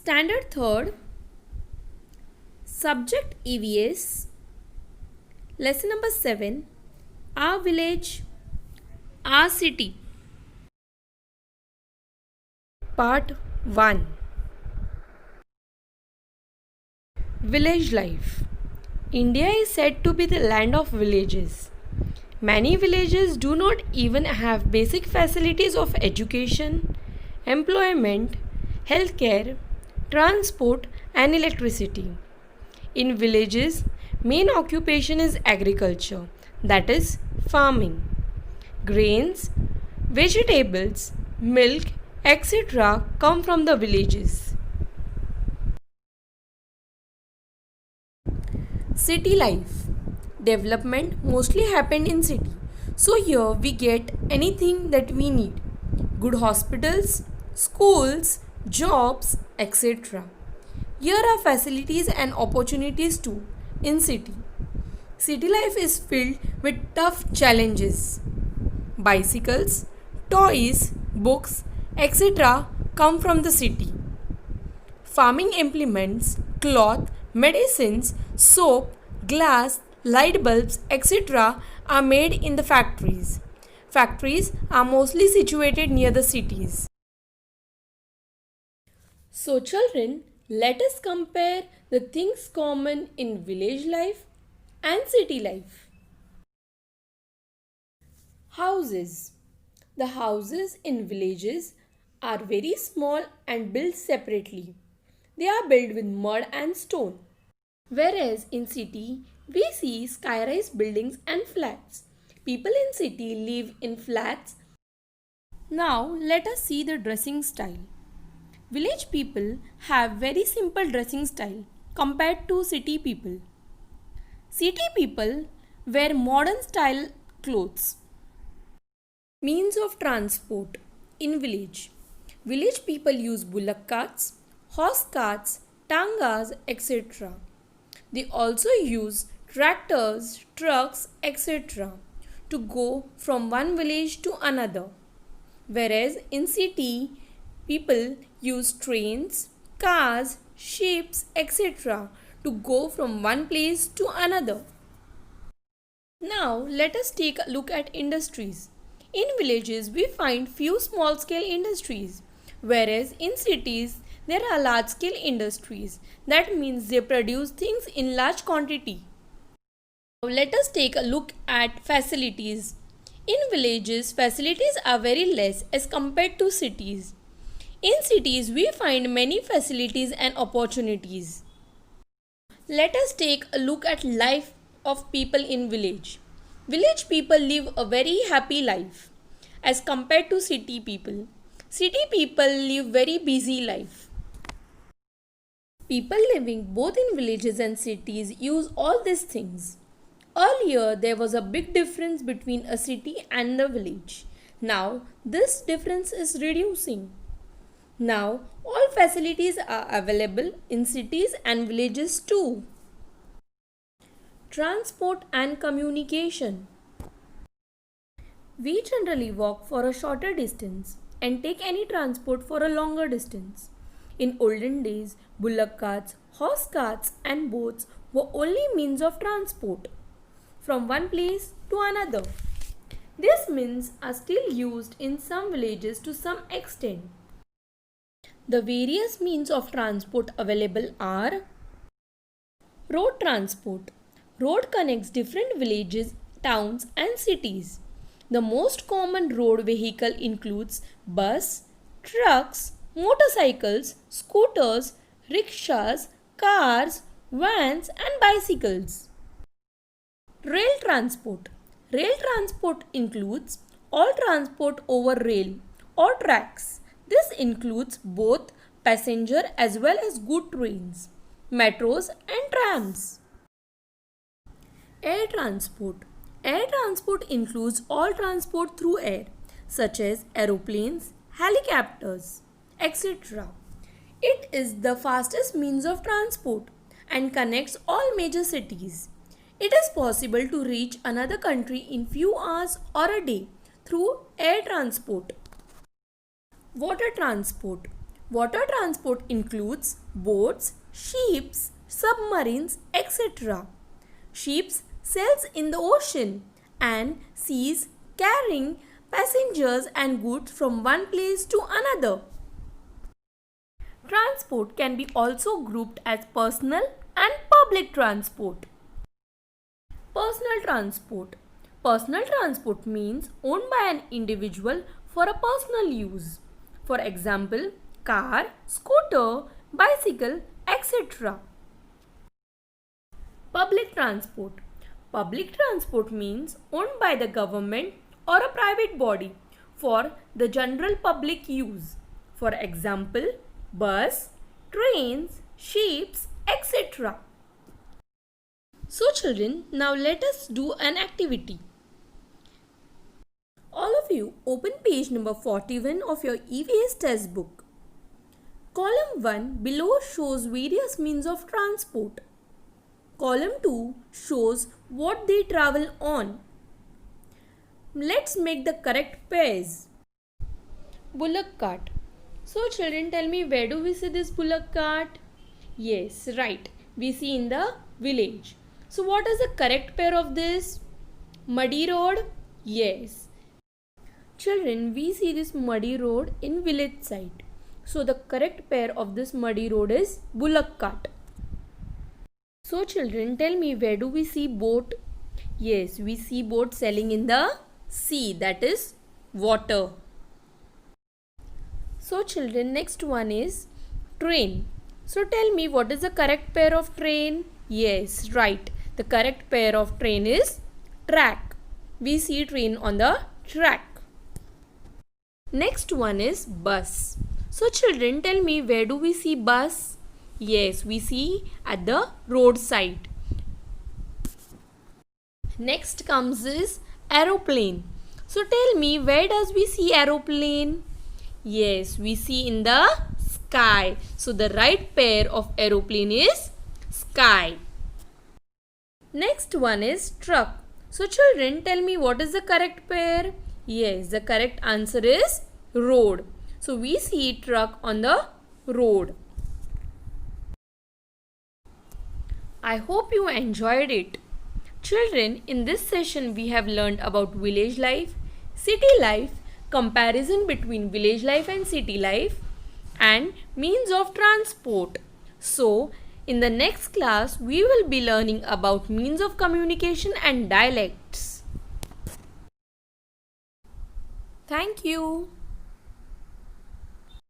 Standard 3rd, Subject EVS, Lesson number 7, Our Village, Our City. Part 1, Village Life. India is said to be the land of villages. Many villages do not even have basic facilities of education, employment, healthcare, transport, and electricity. In villages, main occupation is agriculture, that is, farming. Grains, vegetables, milk, etc. come from the villages. City life. Development mostly happened in city. So here we get anything that we need. Good hospitals, schools, jobs, etc. Here are facilities and opportunities too in city. City life is filled with tough challenges. Bicycles, toys, books, etc. come from the city. Farming implements, cloth, medicines, soap, glass, light bulbs, etc. are made in the factories. Factories are mostly situated near the cities. So children, let us compare the things common in village life and city life. Houses. The houses in villages are very small and built separately. They are built with mud and stone. Whereas in city, we see sky-rise buildings and flats. People in city live in flats. Now let us see the dressing style. Village people have very simple dressing style compared to city people. City people wear modern style clothes. Means of transport in village. Village people use bullock carts, horse carts, tangas, etc. They also use tractors, trucks, etc. to go from one village to another. Whereas in city, people use trains, cars, ships, etc. to go from one place to another. Now let us take a look at industries. In villages, we find few small-scale industries, whereas in cities, there are large-scale industries. That means they produce things in large quantity. Now let us take a look at facilities. In villages, facilities are very less as compared to cities. In cities, we find many facilities and opportunities. Let us take a look at life of people in village. Village people live a very happy life as compared to city people. City people live very busy life. People living both in villages and cities use all these things. Earlier, there was a big difference between a city and a village. Now, this difference is reducing. Now, all facilities are available in cities and villages too. Transport and communication. We generally walk for a shorter distance and take any transport for a longer distance. In olden days, bullock carts, horse carts and boats were only means of transport from one place to another. These means are still used in some villages to some extent. The various means of transport available are road transport. Road connects different villages, towns and cities. The most common road vehicle includes bus, trucks, motorcycles, scooters, rickshaws, cars, vans and bicycles. Rail transport. Rail transport includes all transport over rail or tracks. This includes both passenger as well as goods trains, metros and trams. Air transport. Air transport includes all transport through air, such as aeroplanes, helicopters, etc. It is the fastest means of transport and connects all major cities. It is possible to reach another country in few hours or a day through air transport. Water transport. Water transport includes boats, ships, submarines, etc. Ships sails in the ocean and seas carrying passengers and goods from one place to another. Transport can be also grouped as personal and public transport. Personal transport. Personal transport means owned by an individual for a personal use. For example, car, scooter, bicycle, etc. Public transport. Public transport means owned by the government or a private body for the general public use. For example, bus, trains, ships, etc. So children, now let us do an activity. All of you open page number 41 of your EVS test book. Column 1 below shows various means of transport. Column 2 shows what they travel on. Let's make the correct pairs. Bullock cart. So children, tell me, where do we see this bullock cart? Yes, right. We see in the village. So what is the correct pair of this? Muddy road? Yes. Children, we see this muddy road in village side. So the correct pair of this muddy road is bullock cart. So children, tell me, where do we see boat? Yes, we see boat sailing in the sea, that is water. So children, next one is train. So tell me, what is the correct pair of train? Yes, right. The correct pair of train is track. We see train on the track. Next one is bus. So children, tell me, where do we see bus? Yes, we see at the roadside. Next comes is aeroplane. So tell me, where does we see aeroplane? Yes, we see in the sky. So the right pair of aeroplane is sky. Next one is truck. So children, tell me, what is the correct pair? Yes, the correct answer is road. So we see truck on the road. I hope you enjoyed it. Children, in this session we have learned about village life, city life, comparison between village life and city life, and means of transport. So, in the next class we will be learning about means of communication and dialects. Thank you.